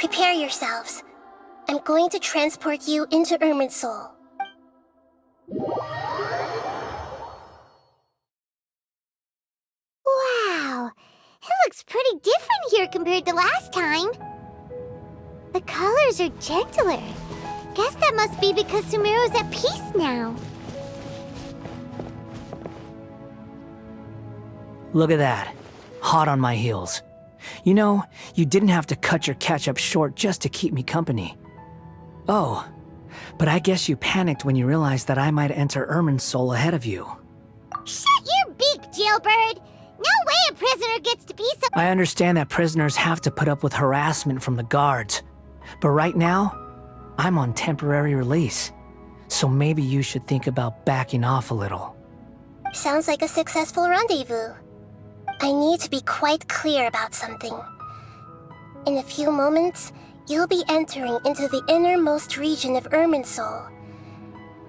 Prepare yourselves. I'm going to transport you into Irminsul. Wow, it looks pretty different here compared to last time. The colors are gentler. Guess that must be because Sumeru's at peace now. Look at that. Hot on my heels. You know, you didn't have to cut your catch-up short just to keep me company. Oh, but I guess you panicked when you realized that I might enter Irminsul ahead of you. Shut your beak, jailbird! No way a prisoner gets to be so— I understand that prisoners have to put up with harassment from the guards, but right now, I'm on temporary release, so maybe you should think about backing off a little. Sounds like a successful rendezvous. I need to be quite clear about something. In a few moments, you'll be entering into the innermost region of Irminsul.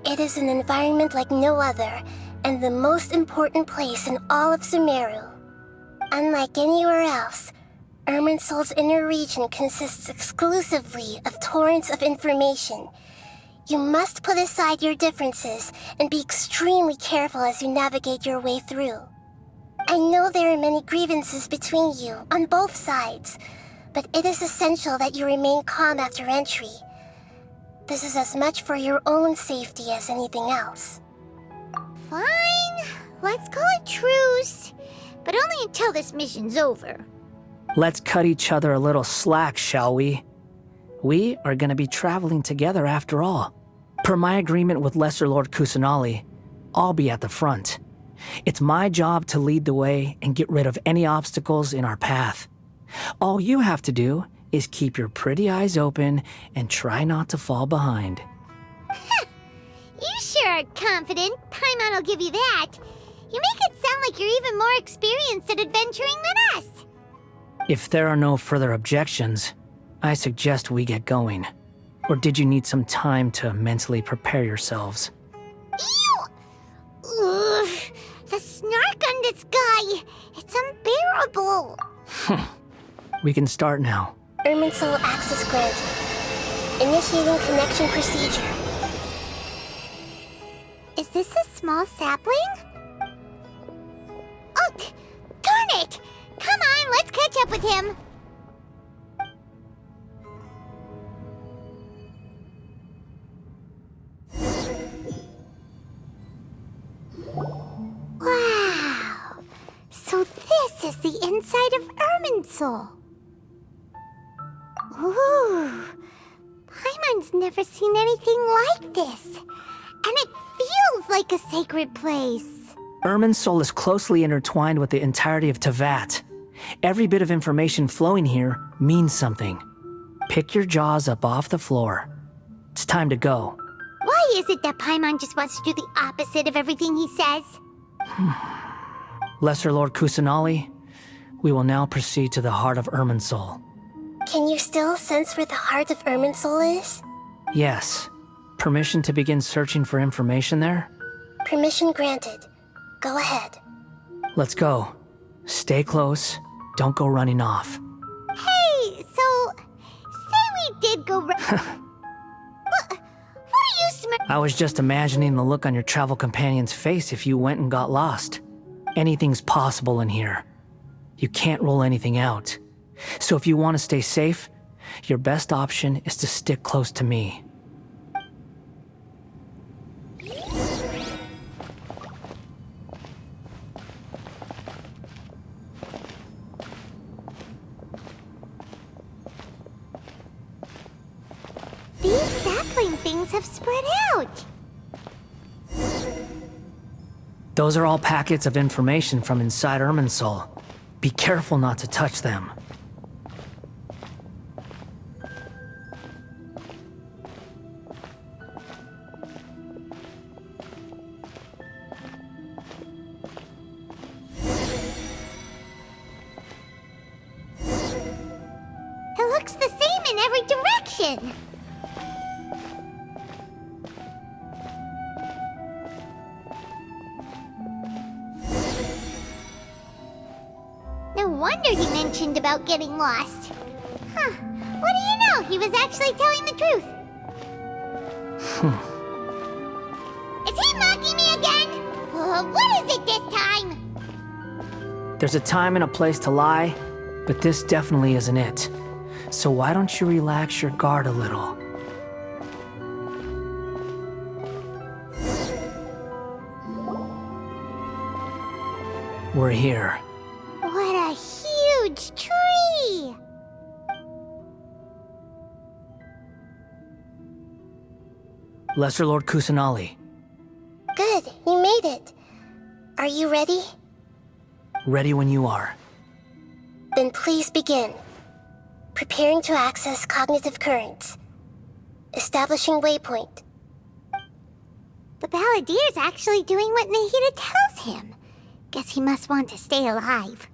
It is an environment like no other, and the most important place in all of Sumeru. Unlike anywhere else, Irminsul's inner region consists exclusively of torrents of information. You must put aside your differences and be extremely careful as you navigate your way through. I know there are many grievances between you on both sides, but it is essential that you remain calm after entry. This is as much for your own safety as anything else. Fine, let's call it truce, but only until this mission's over. Let's cut each other a little slack, shall we? We are going to be traveling together after all. Per my agreement with Lesser Lord Kusanali, I'll be at the front. It's my job to lead the way and get rid of any obstacles in our path. All you have to do is keep your pretty eyes open and try not to fall behind. You sure are confident. Paimon will give you that. You make it sound like you're even more experienced at adventuring than us. If there are no further objections, I suggest we get going. Or did you need some time to mentally prepare yourselves? Ew! Ugh, the snark on this guy, it's unbearable. We can start now. Irminsul access granted. Initiating connection procedure. Is this a small sapling? Oh, darn it! Come on, let's catch up with him. Wow! So this is the inside of Irminsul. Ooh! Paimon's never seen anything like this. And it feels like a sacred place. Irminsul is closely intertwined with the entirety of Teyvat. Every bit of information flowing here means something. Pick your jaws up off the floor. It's time to go. Why is it that Paimon just wants to do the opposite of everything he says? Lesser Lord Kusanali, we will now proceed to the heart of Irminsul. Can you still sense where the heart of Irminsul is? Yes. Permission to begin searching for information there? Permission granted. Go ahead. Let's go. Stay close. Don't go running off. Hey, so say we did go what are you I was just imagining the look on your travel companion's face if you went and got lost. Anything's possible in here. You can't rule anything out. So if you want to stay safe, your best option is to stick close to me. These sapling things have spread out. Those are all packets of information from inside Irminsul. Be careful not to touch them. It looks the same in every direction. No wonder you mentioned about getting lost. Huh. What do you know? He was actually telling the truth. Is he mocking me again? What is it this time? There's a time and a place to lie, but this definitely isn't it. So why don't you relax your guard a little? We're here. What a huge tree! Lesser Lord Kusanali. Good, you made it. Are you ready? Ready when you are. Then please begin. Preparing to access cognitive currents. Establishing waypoint. The Balladier's actually doing what Nahida tells him. Guess he must want to stay alive.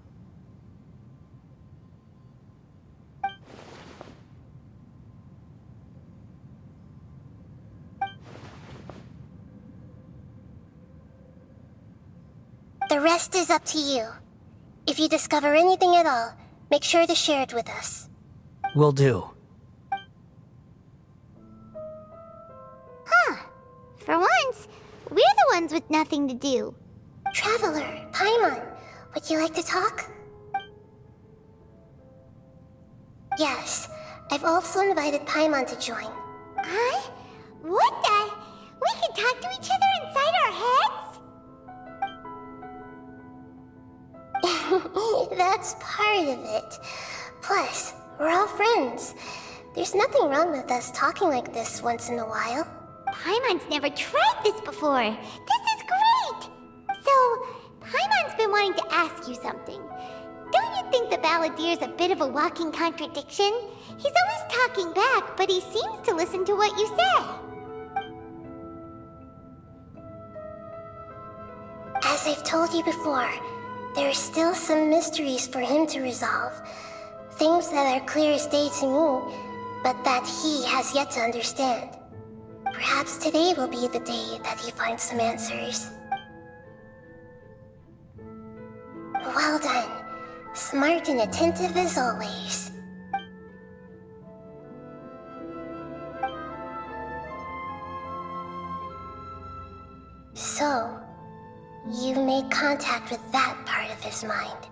The rest is up to you. If you discover anything at all, make sure to share it with us. Will do. Huh. For once, we're the ones with nothing to do. Traveler, Paimon, would you like to talk? Yes, I've also invited Paimon to join. Huh? What the? We can talk to each other inside our heads? That's part of it. Plus, we're all friends. There's nothing wrong with us talking like this once in a while. Paimon's never tried this before. This is great! So, Paimon's been wanting to ask you something. Don't you think the Balladier's a bit of a walking contradiction? He's always talking back, but he seems to listen to what you say. As I've told you before, there are still some mysteries for him to resolve. Things that are clear as day to me, but that he has yet to understand. Perhaps today will be the day that he finds some answers. Well done. Smart and attentive as always. So, you made contact with that part of his mind.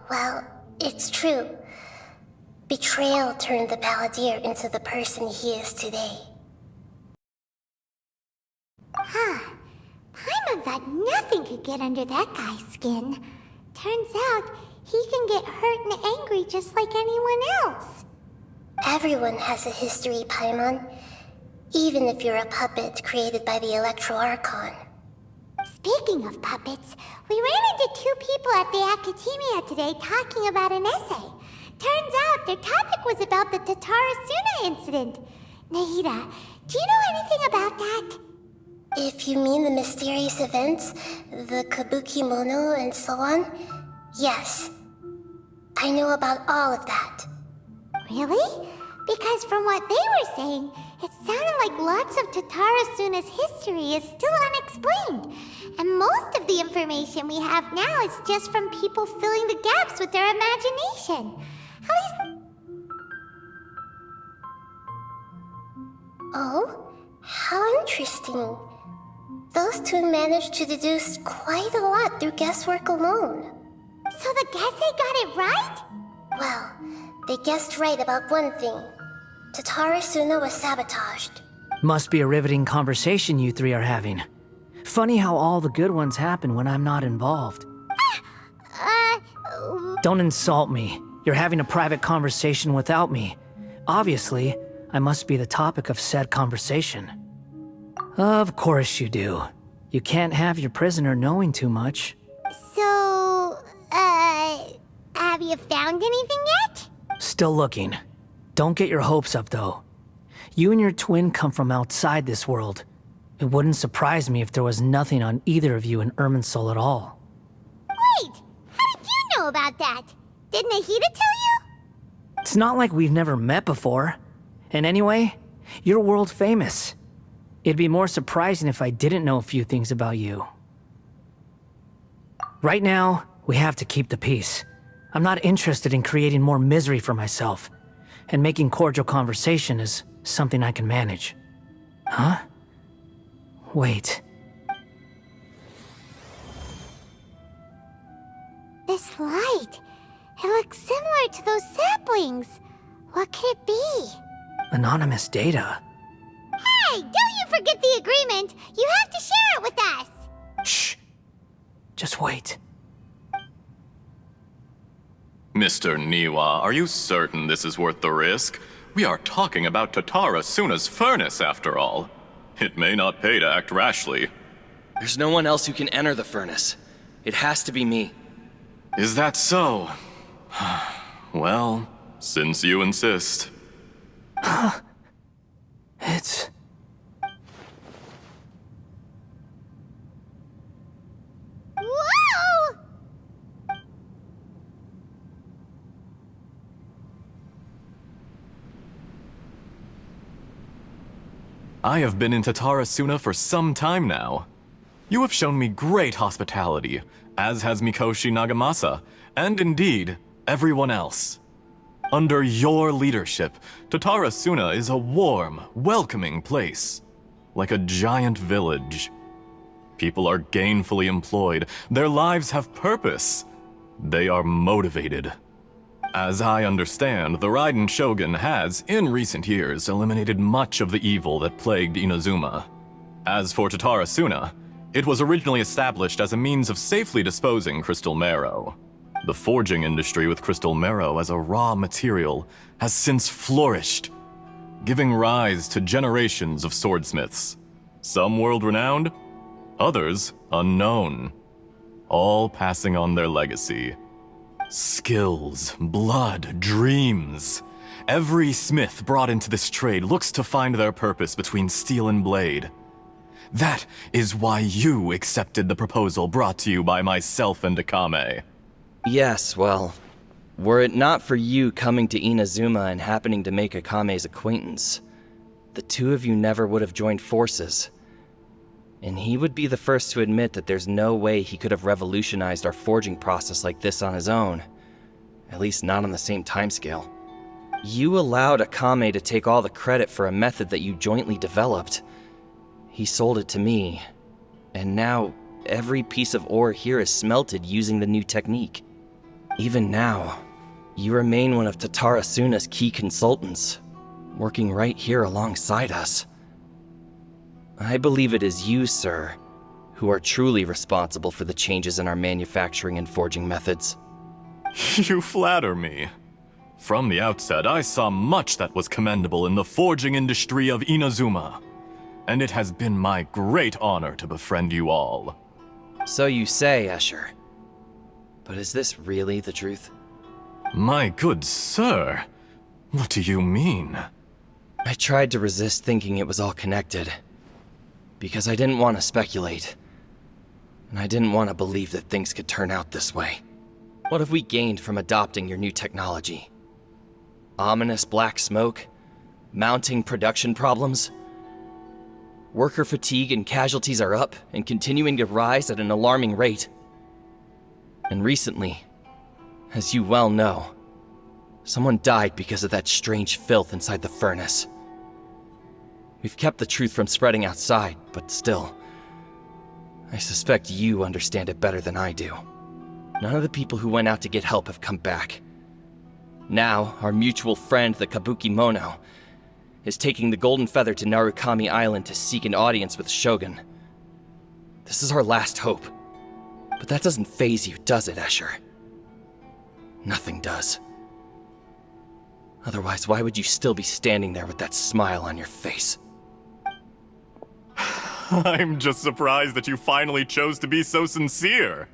Well, it's true. Betrayal turned the Balladeer into the person he is today. Huh. Paimon thought nothing could get under that guy's skin. Turns out, he can get hurt and angry just like anyone else. Everyone has a history, Paimon. Even if you're a puppet created by the Electro Archon. Speaking of puppets, we ran into two people at the Academia today talking about an essay. Turns out their topic was about the Tatarasuna incident. Nahida, do you know anything about that? If you mean the mysterious events, the Kabuki Mono and so on, yes. I know about all of that. Really? Because from what they were saying, it sounded like lots of Tatarasuna's history is still unexplained. And most of the information we have now is just from people filling the gaps with their imagination. At least... Oh? How interesting. Those two managed to deduce quite a lot through guesswork alone. So the Gesse got it right? Well, they guessed right about one thing. Tatarasuna was sabotaged. Must be a riveting conversation you three are having. Funny how all the good ones happen when I'm not involved. Don't insult me. You're having a private conversation without me. Obviously, I must be the topic of said conversation. Of course you do. You can't have your prisoner knowing too much. So, have you found anything yet? Still looking. Don't get your hopes up, though. You and your twin come from outside this world. It wouldn't surprise me if there was nothing on either of you in Irminsul at all. Wait! How did you know about that? Did Nahida tell you? It's not like we've never met before. And anyway, you're world famous. It'd be more surprising if I didn't know a few things about you. Right now, we have to keep the peace. I'm not interested in creating more misery for myself. and making cordial conversation is something I can manage. Huh? Wait. This light, it looks similar to those saplings. What could it be? Anonymous data. Hey, don't you forget the agreement! You have to share it with us! Shh. Just wait. Mr. Niwa, are you certain this is worth the risk? We are talking about Tatara Suna's furnace, after all. It may not pay to act rashly. There's no one else who can enter the furnace. It has to be me. Is that so? Well, since you insist. It's... Whoa! I have been in Tatara Suna for some time now. You have shown me great hospitality, as has Mikoshi Nagamasa, and indeed, everyone else. Under your leadership, Tatara Suna is a warm, welcoming place, like a giant village. People are gainfully employed, their lives have purpose. They are motivated. As I understand, the Raiden Shogun has, in recent years, eliminated much of the evil that plagued Inazuma. As for Tatara Suna, it was originally established as a means of safely disposing crystal marrow. The forging industry with crystal marrow as a raw material has since flourished, giving rise to generations of swordsmiths. Some world-renowned, others unknown, all passing on their legacy. Skills, blood, dreams. Every smith brought into this trade looks to find their purpose between steel and blade. That is why you accepted the proposal brought to you by myself and Akame. Yes, well, were it not for you coming to Inazuma and happening to make Akame's acquaintance, the two of you never would have joined forces. And he would be the first to admit that there's no way he could have revolutionized our forging process like this on his own. At least not on the same timescale. You allowed Akame to take all the credit for a method that you jointly developed. He sold it to me, and now every piece of ore here is smelted using the new technique. Even now, you remain one of Tatara Suna's key consultants, working right here alongside us. I believe it is you, sir, who are truly responsible for the changes in our manufacturing and forging methods. You flatter me. From the outset, I saw much that was commendable in the forging industry of Inazuma, and it has been my great honor to befriend you all. So you say, Escher. But is this really the truth? My good sir, what do you mean? I tried to resist thinking it was all connected, because I didn't want to speculate, and I didn't want to believe that things could turn out this way. What have we gained from adopting your new technology? Ominous black smoke? Mounting production problems? Worker fatigue and casualties are up and continuing to rise at an alarming rate. And recently, as you well know, someone died because of that strange filth inside the furnace. We've kept the truth from spreading outside, but still, I suspect you understand it better than I do. None of the people who went out to get help have come back. Now, our mutual friend, the Kabuki Mono, is taking the Golden Feather to Narukami Island to seek an audience with Shogun. This is our last hope. But that doesn't faze you, does it, Escher? Nothing does. Otherwise, why would you still be standing there with that smile on your face? I'm just surprised that you finally chose to be so sincere.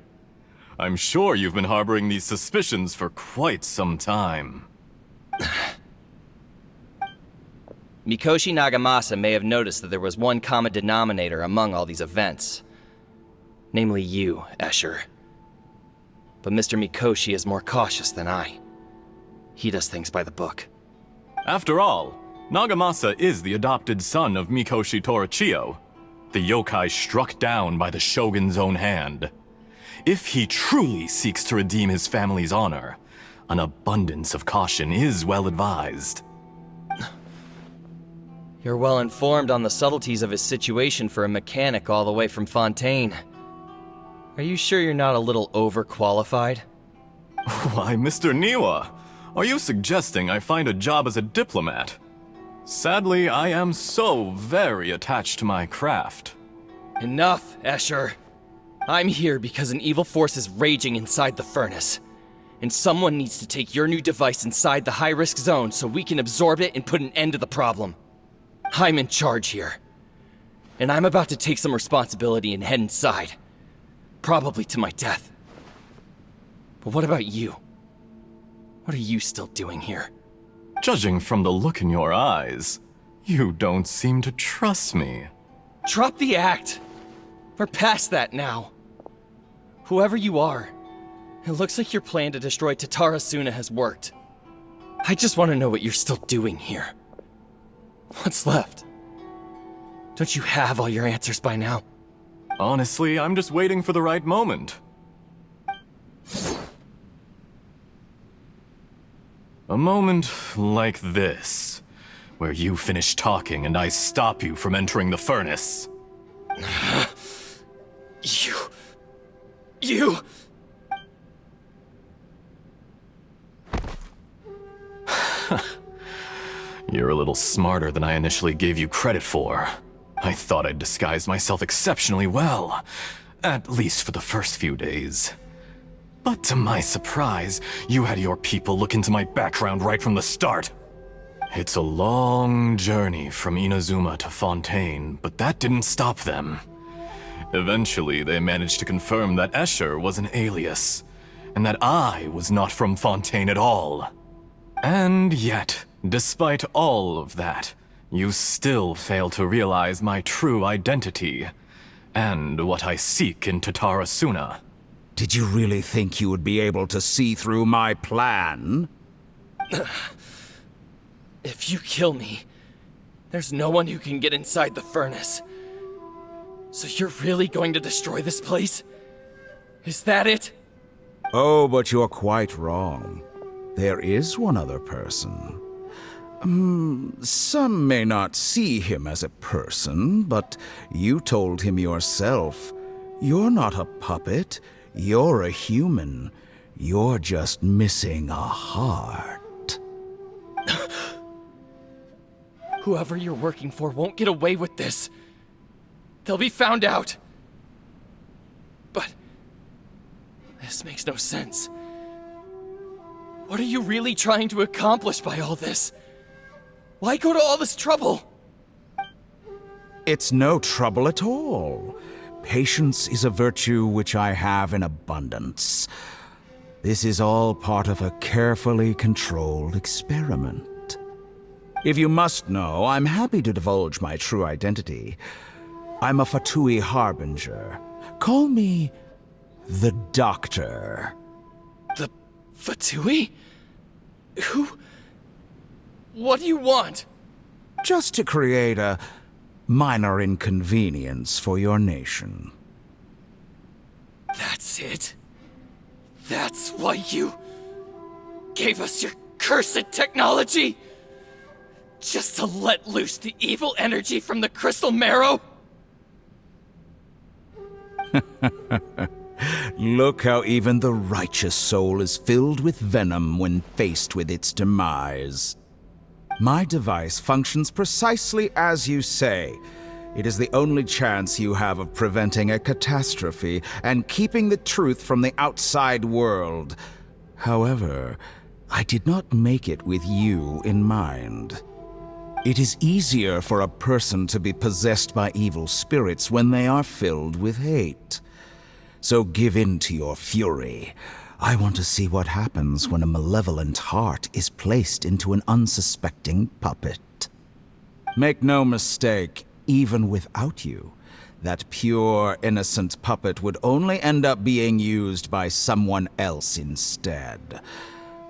I'm sure you've been harboring these suspicions for quite some time. Mikoshi Nagamasa may have noticed that there was one common denominator among all these events. Namely you, Escher. But Mr. Mikoshi is more cautious than I. He does things by the book. After all, Nagamasa is the adopted son of Mikoshi Torichio, the yokai struck down by the Shogun's own hand. If he truly seeks to redeem his family's honor, an abundance of caution is well advised. You're well informed on the subtleties of his situation for a mechanic all the way from Fontaine. Are you sure you're not a little overqualified? Why, Mr. Niwa, are you suggesting I find a job as a diplomat? Sadly, I am so very attached to my craft. Enough, Escher. I'm here because an evil force is raging inside the furnace. And someone needs to take your new device inside the high-risk zone so we can absorb it and put an end to the problem. I'm in charge here. And I'm about to take some responsibility and head inside. Probably to my death. But what about you? What are you still doing here? Judging from the look in your eyes, you don't seem to trust me. Drop the act! We're past that now. Whoever you are, it looks like your plan to destroy Tatara Suna has worked. I just want to know what you're still doing here. What's left? Don't you have all your answers by now? Honestly, I'm just waiting for the right moment. A moment like this, where you finish talking and I stop you from entering the furnace. You... You're a little smarter than I initially gave you credit for. I thought I'd disguised myself exceptionally well, at least for the first few days. But to my surprise, you had your people look into my background right from the start. It's a long journey from Inazuma to Fontaine, but that didn't stop them. Eventually, they managed to confirm that Escher was an alias, and that I was not from Fontaine at all. And yet, despite all of that, you still fail to realize my true identity, and what I seek in Tatara Suna. Did you really think you would be able to see through my plan? If you kill me, there's no one who can get inside the furnace. So you're really going to destroy this place? Is that it? Oh, but you're quite wrong. There is one other person. Some may not see him as a person, but you told him yourself. You're not a puppet. You're a human. You're just missing a heart. Whoever you're working for won't get away with this. They'll be found out. But this makes no sense. What are you really trying to accomplish by all this? Why go to all this trouble? It's no trouble at all. Patience is a virtue which I have in abundance. This is all part of a carefully controlled experiment. If you must know, I'm happy to divulge my true identity. I'm a Fatui Harbinger. Call me the Doctor. The Fatui? Who? What do you want? Just to create a minor inconvenience for your nation. That's it? That's why you gave us your cursed technology? Just to let loose the evil energy from the crystal marrow? Look how even the righteous soul is filled with venom when faced with its demise. My device functions precisely as you say. It is the only chance you have of preventing a catastrophe and keeping the truth from the outside world. However, I did not make it with you in mind. It is easier for a person to be possessed by evil spirits when they are filled with hate. So give in to your fury. I want to see what happens when a malevolent heart is placed into an unsuspecting puppet. Make no mistake, even without you, that pure, innocent puppet would only end up being used by someone else instead.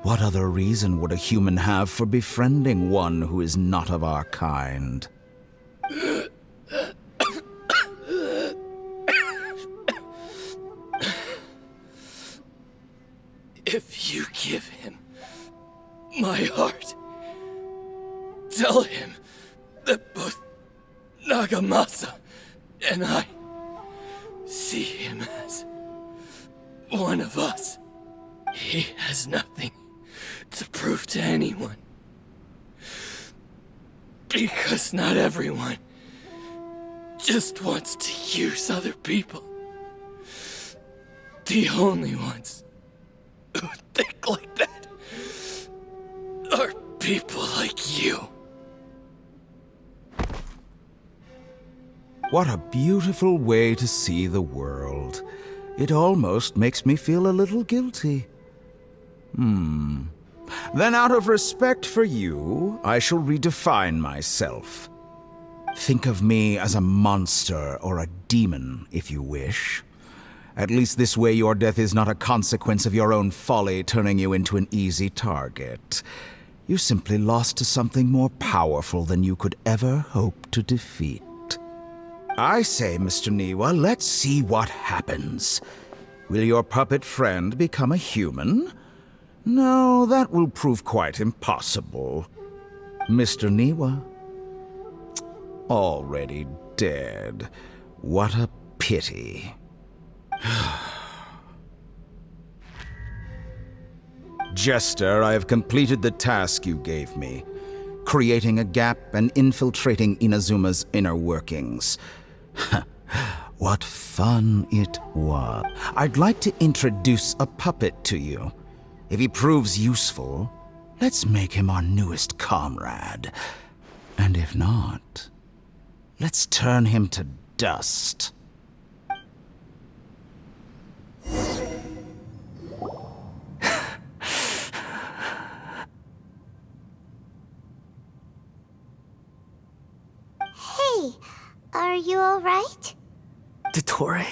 What other reason would a human have for befriending one who is not of our kind? If you give him my heart, tell him that both Nagamasa and I see him as one of us. He has nothing to prove to anyone. Because not everyone just wants to use other people. The only ones who think like that are people like you. What a beautiful way to see the world. It almost makes me feel a little guilty. Then out of respect for you, I shall redefine myself. Think of me as a monster or a demon, if you wish. At least this way your death is not a consequence of your own folly turning you into an easy target. You simply lost to something more powerful than you could ever hope to defeat. I say, Mr. Niwa, let's see what happens. Will your puppet friend become a human? No, that will prove quite impossible. Mr. Niwa? Already dead. What a pity. Jester, I have completed the task you gave me, creating a gap and infiltrating Inazuma's inner workings. What fun it was. I'd like to introduce a puppet to you. If he proves useful, let's make him our newest comrade. And if not, let's turn him to dust. Hey, are you alright? Dottore?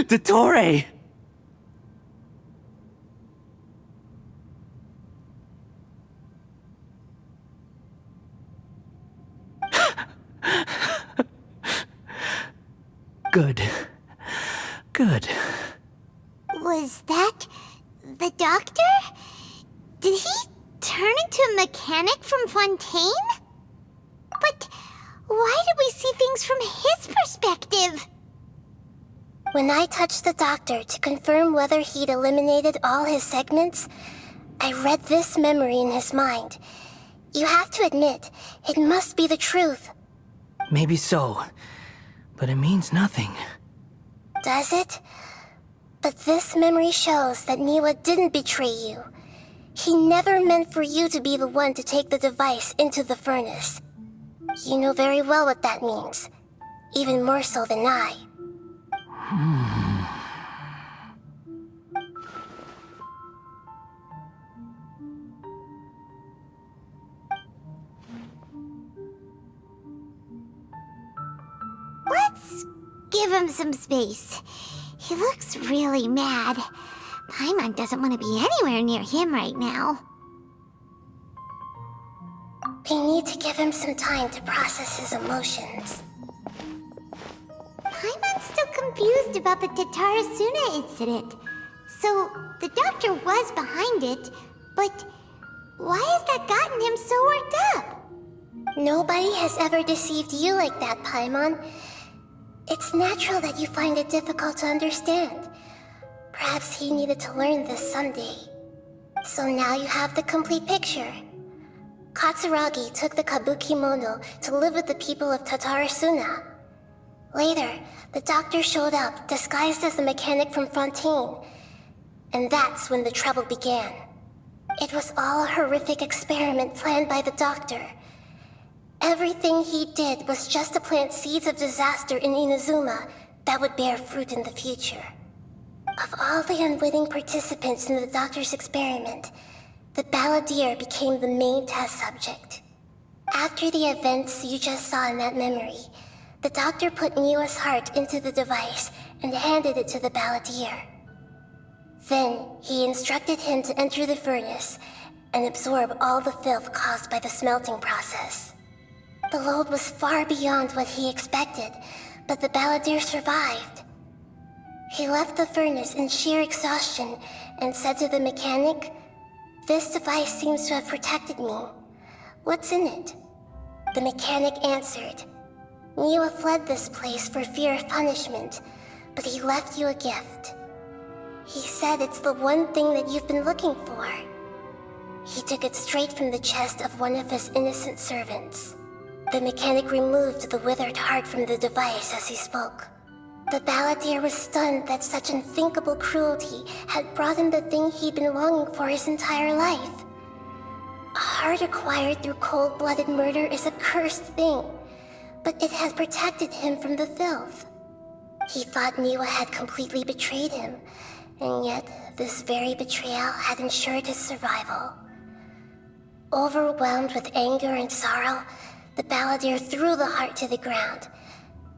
Dottore! Good. Good. Was that the doctor? Did he turn into a mechanic from Fontaine? But why did we see things from his perspective? When I touched the doctor to confirm whether he'd eliminated all his segments, I read this memory in his mind. You have to admit, it must be the truth. Maybe so, but it means nothing. Does it? But this memory shows that Niwa didn't betray you. He never meant for you to be the one to take the device into the furnace. You know very well what that means. Even more so than I. Let's give him some space. He looks really mad. Paimon doesn't want to be anywhere near him right now. We need to give him some time to process his emotions. Paimon's still confused about the Tatarasuna incident. So, the doctor was behind it, but why has that gotten him so worked up? Nobody has ever deceived you like that, Paimon. It's natural that you find it difficult to understand. Perhaps he needed to learn this someday. So now you have the complete picture. Katsuragi took the Kabukimono to live with the people of Tatarasuna. Later, the doctor showed up, disguised as the mechanic from Fontaine. And that's when the trouble began. It was all a horrific experiment planned by the doctor. Everything he did was just to plant seeds of disaster in Inazuma that would bear fruit in the future. Of all the unwitting participants in the doctor's experiment, the balladeer became the main test subject. After the events you just saw in that memory, the doctor put Niwa's heart into the device and handed it to the balladeer. Then, he instructed him to enter the furnace and absorb all the filth caused by the smelting process. The load was far beyond what he expected, but the balladeer survived. He left the furnace in sheer exhaustion and said to the mechanic, This device seems to have protected me. What's in it? The mechanic answered. Niwa fled this place for fear of punishment, but he left you a gift. He said it's the one thing that you've been looking for. He took it straight from the chest of one of his innocent servants. The mechanic removed the withered heart from the device as he spoke. The balladeer was stunned that such unthinkable cruelty had brought him the thing he'd been longing for his entire life. A heart acquired through cold-blooded murder is a cursed thing, but it had protected him from the filth. He thought Niwa had completely betrayed him, and yet this very betrayal had ensured his survival. Overwhelmed with anger and sorrow, the balladeer threw the heart to the ground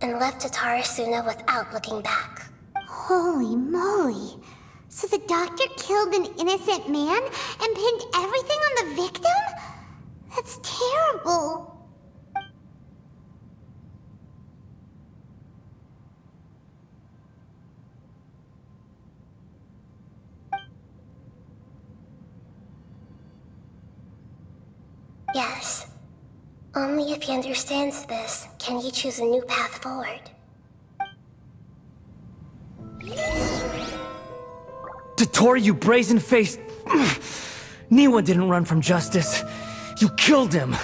and left Tatarasuna without looking back. Holy moly. So the doctor killed an innocent man and pinned everything on the victim? That's terrible. Yes. Only if he understands this can he choose a new path forward. Dottore, you brazen-faced... Niwa didn't run from justice. You killed him.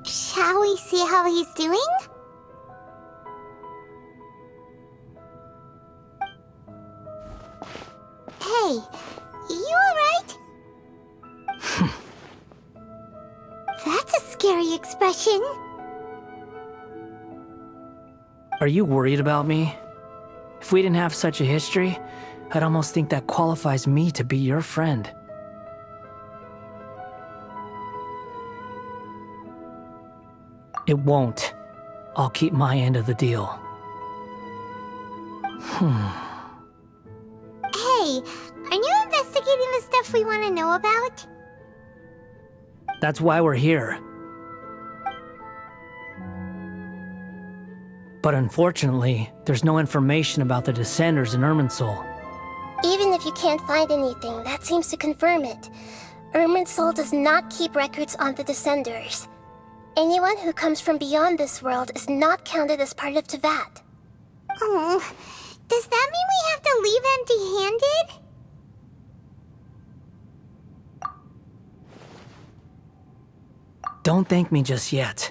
Shall we see how he's doing? Hey, you alright? That's a scary expression. Are you worried about me? If we didn't have such a history, I'd almost think that qualifies me to be your friend. It won't. I'll keep my end of the deal. Hey, aren't you investigating the stuff we want to know about? That's why we're here. But unfortunately, there's no information about the Descenders in Irminsul. Even if you can't find anything, that seems to confirm it. Irminsul does not keep records on the Descenders. Anyone who comes from beyond this world is not counted as part of Tevat. Oh, does that mean we have to leave empty-handed? Don't thank me just yet.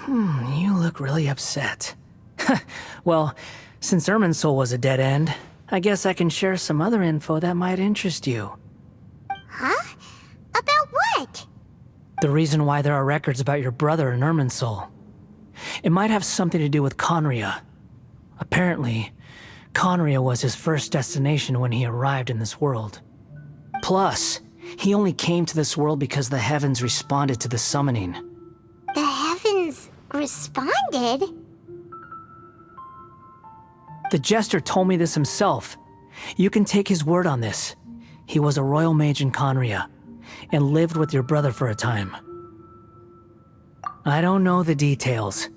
You look really upset. Well, since Irminsul was a dead end, I guess I can share some other info that might interest you. Huh? About what? The reason why there are records about your brother in Irminsul. It might have something to do with Conria. Apparently, Conria was his first destination when he arrived in this world. Plus, he only came to this world because the heavens responded to the summoning. The heavens responded? The Jester told me this himself. You can take his word on this. He was a royal mage in Conria, and lived with your brother for a time. I don't know the details.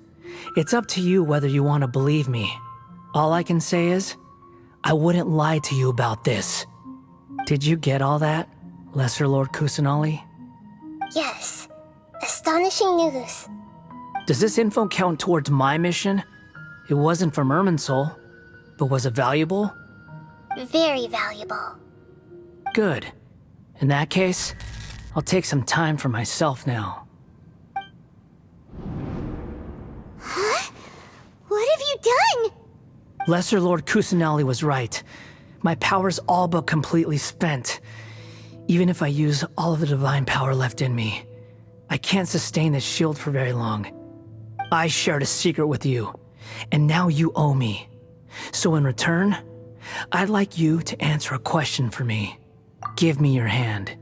It's up to you whether you want to believe me. All I can say is, I wouldn't lie to you about this. Did you get all that, Lesser Lord Kusanali? Yes. Astonishing news. Does this info count towards my mission? It wasn't from Irminsul, but was it valuable? Very valuable. Good. In that case, I'll take some time for myself now. Huh? What have you done? Lesser Lord Kusanali was right. My power's all but completely spent. Even if I use all of the divine power left in me, I can't sustain this shield for very long. I shared a secret with you, and now you owe me. So in return, I'd like you to answer a question for me. Give me your hand.